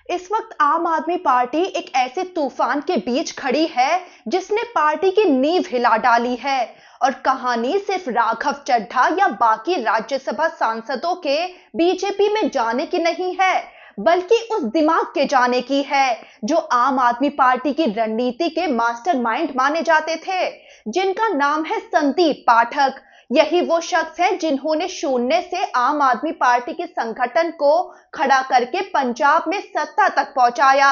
इस वक्त आम आदमी पार्टी एक ऐसे तूफान के बीच खड़ी है जिसने पार्टी की नींव हिला डाली है। और कहानी सिर्फ राघव चड्ढा या बाकी राज्यसभा सांसदों के बीजेपी में जाने की नहीं है, बल्कि उस दिमाग के जाने की है जो आम आदमी पार्टी की रणनीति के मास्टरमाइंड माने जाते थे, जिनका नाम है संदीप पाठक। यही वो शख्स है जिन्होंने शून्य से आम आदमी पार्टी के संगठन को खड़ा करके पंजाब में सत्ता तक पहुंचाया।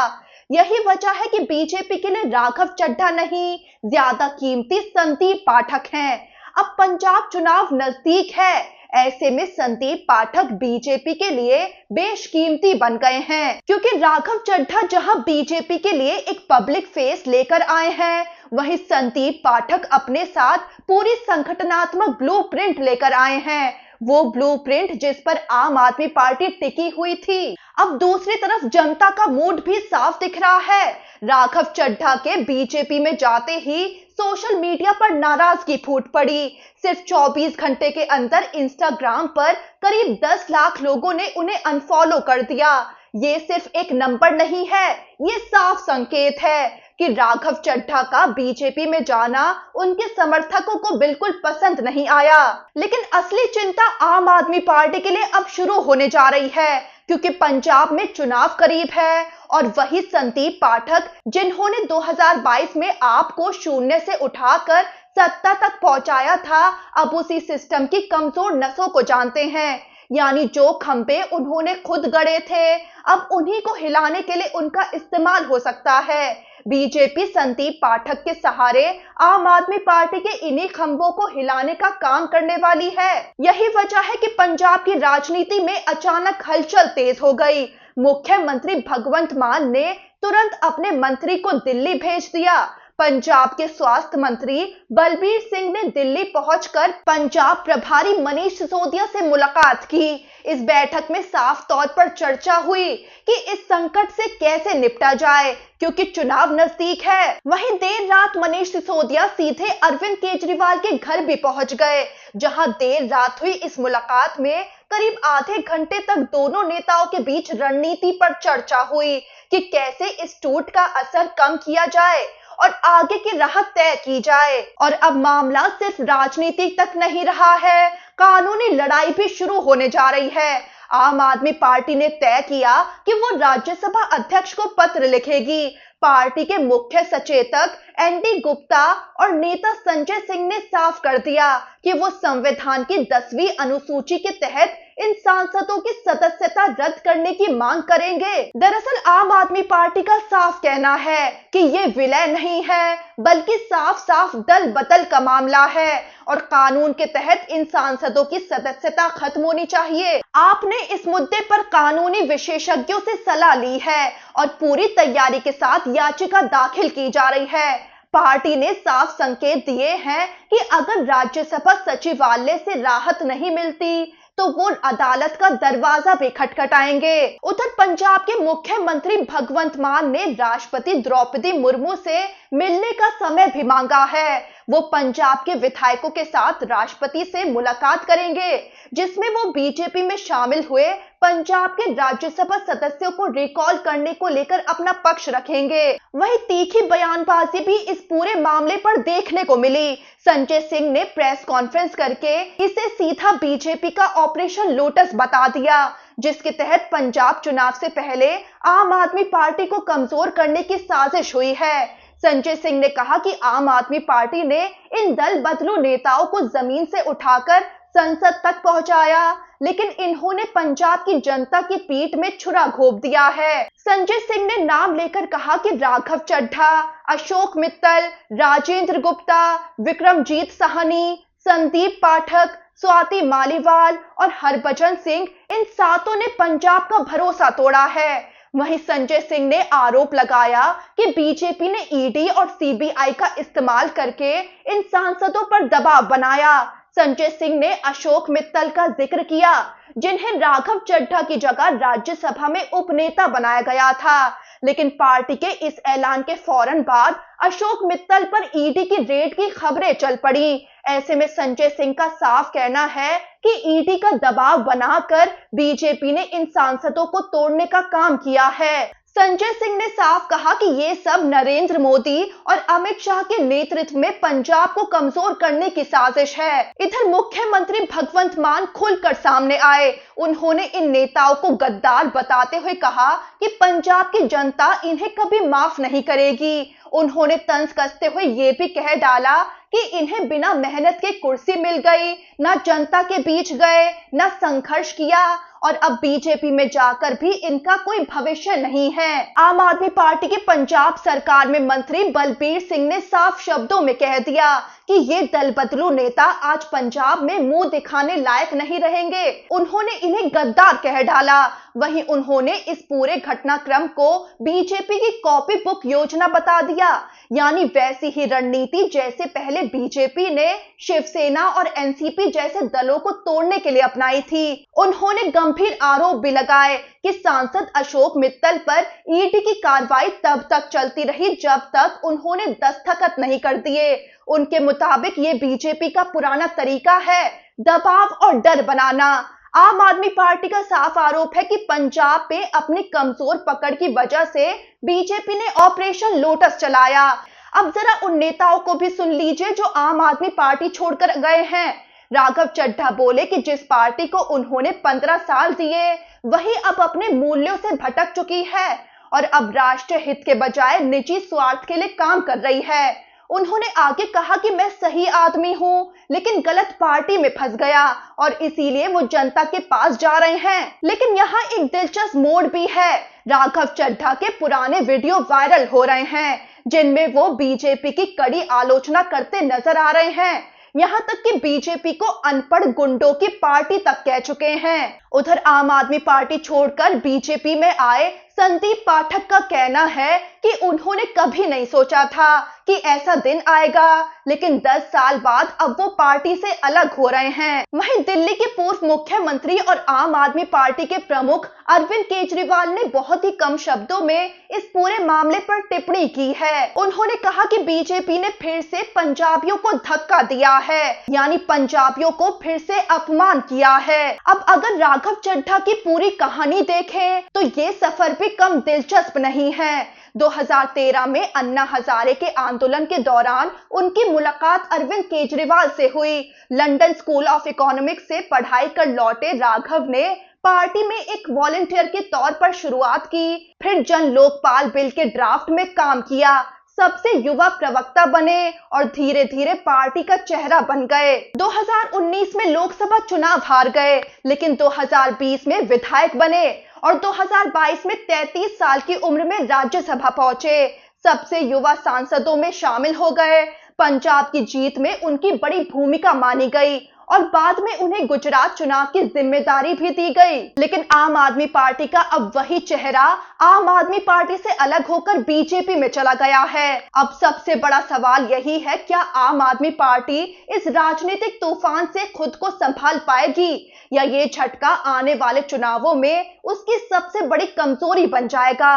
यही वजह है कि बीजेपी के लिए राघव चड्ढा नहीं, ज्यादा कीमती संदीप पाठक हैं। अब पंजाब चुनाव नजदीक है, ऐसे में संदीप पाठक बीजेपी के लिए बेशकीमती बन गए हैं, क्योंकि राघव चड्ढा जहां बीजेपी के लिए एक पब्लिक फेस लेकर आए हैं, वहीं संदीप पाठक अपने साथ पूरी संगठनात्मक ब्लूप्रिंट लेकर आए हैं। वो ब्लूप्रिंट जिस पर आम आदमी पार्टी टिकी हुई थी। अब दूसरी तरफ जनता का मूड भी साफ दिख रहा है। राघव चड्ढा के बीजेपी में जाते ही सोशल मीडिया पर नाराजगी फूट पड़ी। सिर्फ 24 घंटे के अंदर इंस्टाग्राम पर करीब 10 लाख लोगों ने उन्हें अनफॉलो कर दिया। ये सिर्फ एक नंबर नहीं है, ये साफ संकेत है कि राघव चड्ढा का बीजेपी में जाना उनके समर्थकों को बिल्कुल पसंद नहीं आया। लेकिन असली चिंता आम आदमी पार्टी के लिए अब शुरू होने जा रही है, क्योंकि पंजाब में चुनाव करीब है और वही संदीप पाठक जिन्होंने 2022 में आपको शून्य से उठाकर सत्ता तक पहुंचाया था, अब उसी सिस्टम की कमजोर नसों को जानते हैं। यानी जो खंभे उन्होंने खुद गड़े थे, अब उन्हीं को हिलाने के लिए उनका इस्तेमाल हो सकता है। बीजेपी संदीप पाठक के सहारे आम आदमी पार्टी के इन्हीं खंभों को हिलाने का काम करने वाली है। यही वजह है कि पंजाब की राजनीति में अचानक हलचल तेज हो गई। मुख्यमंत्री भगवंत मान ने तुरंत अपने मंत्री को दिल्ली भेज दिया। पंजाब के स्वास्थ्य मंत्री बलबीर सिंह ने दिल्ली पहुंचकर पंजाब प्रभारी मनीष सिसोदिया से मुलाकात की। इस बैठक में साफ तौर पर चर्चा हुई कि इस संकट से कैसे निपटा जाए, क्योंकि चुनाव नजदीक है। वहीं देर रात मनीष सिसोदिया सीधे अरविंद केजरीवाल के घर भी पहुंच गए, जहां देर रात हुई इस मुलाकात में करीब आधे घंटे तक दोनों नेताओं के बीच रणनीति पर चर्चा हुई कि कैसे इस टूट का असर कम किया जाए और आगे की राह तय की जाए। और अब मामला सिर्फ राजनीति तक नहीं रहा है, कानूनी लड़ाई भी शुरू होने जा रही है। आम आदमी पार्टी ने तय किया कि वो राज्यसभा अध्यक्ष को पत्र लिखेगी। पार्टी के मुख्य सचेतक एनडी गुप्ता और नेता संजय सिंह ने साफ कर दिया कि वो संविधान की 10वीं अनुसूची के तहत इन सांसदों की सदस्यता रद्द करने की मांग करेंगे। दरअसल आम आदमी पार्टी का साफ कहना है कि ये विलय नहीं है, बल्कि साफ साफ दल बदल का मामला है और कानून के तहत इन सांसदों की सदस्यता खत्म होनी चाहिए। आपने इस मुद्दे पर कानूनी विशेषज्ञों से सलाह ली है और पूरी तैयारी के साथ याचिका दाखिल की जा रही है। पार्टी ने साफ संकेत दिए हैं कि अगर राज्यसभा सचिवालय से राहत नहीं मिलती तो वो अदालत का दरवाजा भी खटखटाएंगे। उधर पंजाब के मुख्यमंत्री भगवंत मान ने राष्ट्रपति द्रौपदी मुर्मू से मिलने का समय भी मांगा है। वो पंजाब के विधायकों के साथ राष्ट्रपति से मुलाकात करेंगे, जिसमें वो बीजेपी में शामिल हुए पंजाब के राज्यसभा सदस्यों को रिकॉल करने को लेकर अपना पक्ष रखेंगे। वहीं तीखी बयानबाजी भी इस पूरे मामले पर देखने को मिली। संजय सिंह ने प्रेस कॉन्फ्रेंस करके इसे सीधा बीजेपी का ऑपरेशन लोटस बता दिया, जिसके तहत पंजाब चुनाव से पहले आम आदमी पार्टी को कमजोर करने की साजिश हुई है। संजय सिंह ने कहा कि आम आदमी पार्टी ने इन दल बदलू नेताओं को जमीन से उठाकर संसद तक पहुंचाया, लेकिन इन्होंने पंजाब की जनता की पीठ में छुरा घोंप दिया है। संजय सिंह ने नाम लेकर कहा कि राघव चड्ढा, अशोक मित्तल, राजेंद्र गुप्ता, विक्रमजीत साहनी, संदीप पाठक, स्वाति मालीवाल और हरभजन सिंह, इन सातों ने पंजाब का भरोसा तोड़ा है। वहीं संजय सिंह ने आरोप लगाया कि बीजेपी ने ईडी और सीबीआई का इस्तेमाल करके इन सांसदों पर दबाव बनाया। संजय सिंह ने अशोक मित्तल का जिक्र किया, जिन्हें राघव चड्ढा की जगह राज्यसभा में उपनेता बनाया गया था। लेकिन पार्टी के इस ऐलान के फौरन बाद अशोक मित्तल पर ईडी की रेड की खबरें चल पड़ी। ऐसे में संजय सिंह का साफ कहना है कि ईडी का दबाव बनाकर बीजेपी ने इन सांसदों को तोड़ने का काम किया है। संजय सिंह ने साफ कहा कि ये सब नरेंद्र मोदी और अमित शाह के नेतृत्व में पंजाब को कमजोर करने की साजिश है। इधर मुख्यमंत्री भगवंत मान खुलकर सामने आए। उन्होंने इन नेताओं को गद्दार बताते हुए कहा कि पंजाब की जनता इन्हें कभी माफ नहीं करेगी। उन्होंने तंज कसते हुए ये भी कह डाला कि इन्हें बिना मेहनत के कुर्सी मिल गई, ना जनता के बीच गए, ना संघर्ष किया और अब बीजेपी में जाकर भी इनका कोई भविष्य नहीं है। आम आदमी पार्टी की पंजाब सरकार में मंत्री बलबीर सिंह ने साफ शब्दों में कह दिया कि ये दल बदलू नेता आज पंजाब में मुंह दिखाने लायक नहीं रहेंगे। उन्होंने इन्हें गद्दार कह डाला। वहीं उन्होंने इस पूरे घटनाक्रम को बीजेपी की कॉपी बुक योजना बता दिया, यानी वैसी ही रणनीति जैसे पहले बीजेपी ने शिवसेना और एनसीपी जैसे दलों को तोड़ने के लिए अपनाई थी। उन्होंने गंभीर आरोप भी लगाए कि सांसद अशोक मित्तल पर ईडी की कार्रवाई तब तक चलती रही जब तक उन्होंने दस्तखत नहीं कर दिए। उनके मुताबिक ये बीजेपी का पुराना तरीका है, दबाव और डर बनाना। आम आदमी पार्टी का साफ आरोप है कि पंजाब पे अपनी कमजोर पकड़ की वजह से बीजेपी ने ऑपरेशन लोटस चलाया। अब जरा उन नेताओं को भी सुन लीजिए जो आम आदमी पार्टी छोड़कर गए हैं। राघव चड्ढा बोले कि जिस पार्टी को उन्होंने 15 साल दिए वही अब अपने मूल्यों से भटक चुकी है और अब राष्ट्रीय हित के बजाय निजी स्वार्थ के लिए काम कर रही है। उन्होंने आगे कहा कि मैं सही आदमी हूं लेकिन गलत पार्टी में फंस गया और इसीलिए वो जनता के पास जा रहे हैं। लेकिन यहाँ एक दिलचस्प मोड़ भी है। राघव चड्ढा के पुराने वीडियो वायरल हो रहे हैं जिनमें वो बीजेपी की कड़ी आलोचना करते नजर आ रहे हैं। यहाँ तक कि बीजेपी को अनपढ़ गुंडों की पार्टी तक कह चुके हैं। उधर आम आदमी पार्टी छोड़कर बीजेपी में आए संदीप पाठक का कहना है कि उन्होंने कभी नहीं सोचा था कि ऐसा दिन आएगा, लेकिन 10 साल बाद अब वो पार्टी से अलग हो रहे हैं। वहीं दिल्ली के पूर्व मुख्यमंत्री और आम आदमी पार्टी के प्रमुख अरविंद केजरीवाल ने बहुत ही कम शब्दों में इस पूरे मामले पर टिप्पणी की है। उन्होंने कहा कि बीजेपी ने फिर से पंजाबियों को धक्का दिया है, यानी पंजाबियों को फिर से अपमान किया है। अब अगर राघव चड्ढा की पूरी कहानी देखें तो ये सफर भी कम दिलचस्प नहीं है। 2013 में अन्ना हजारे के आंदोलन के दौरान उनकी मुलाकात अरविंद केजरीवाल से हुई। लंदन स्कूल ऑफ इकोनॉमिक्स से पढ़ाई कर लौटे राघव ने पार्टी में एक वॉलंटियर के तौर पर शुरुआत की, फिर जन लोकपाल बिल के ड्राफ्ट में काम किया, सबसे युवा प्रवक्ता बने और धीरे धीरे पार्टी का चेहरा बन गए। 2019 में लोकसभा चुनाव हार गए, लेकिन 2020 में विधायक बने और 2022 में 33 साल की उम्र में राज्यसभा पहुंचे, सबसे युवा सांसदों में शामिल हो गए। पंजाब की जीत में उनकी बड़ी भूमिका मानी गई और बाद में उन्हें गुजरात चुनाव की जिम्मेदारी भी दी गई। लेकिन आम आदमी पार्टी का अब वही चेहरा आम आदमी पार्टी से अलग होकर बीजेपी में चला गया है। अब सबसे बड़ा सवाल यही है, क्या आम आदमी पार्टी इस राजनीतिक तूफान से खुद को संभाल पाएगी या ये झटका आने वाले चुनावों में उसकी सबसे बड़ी कमजोरी बन जाएगा।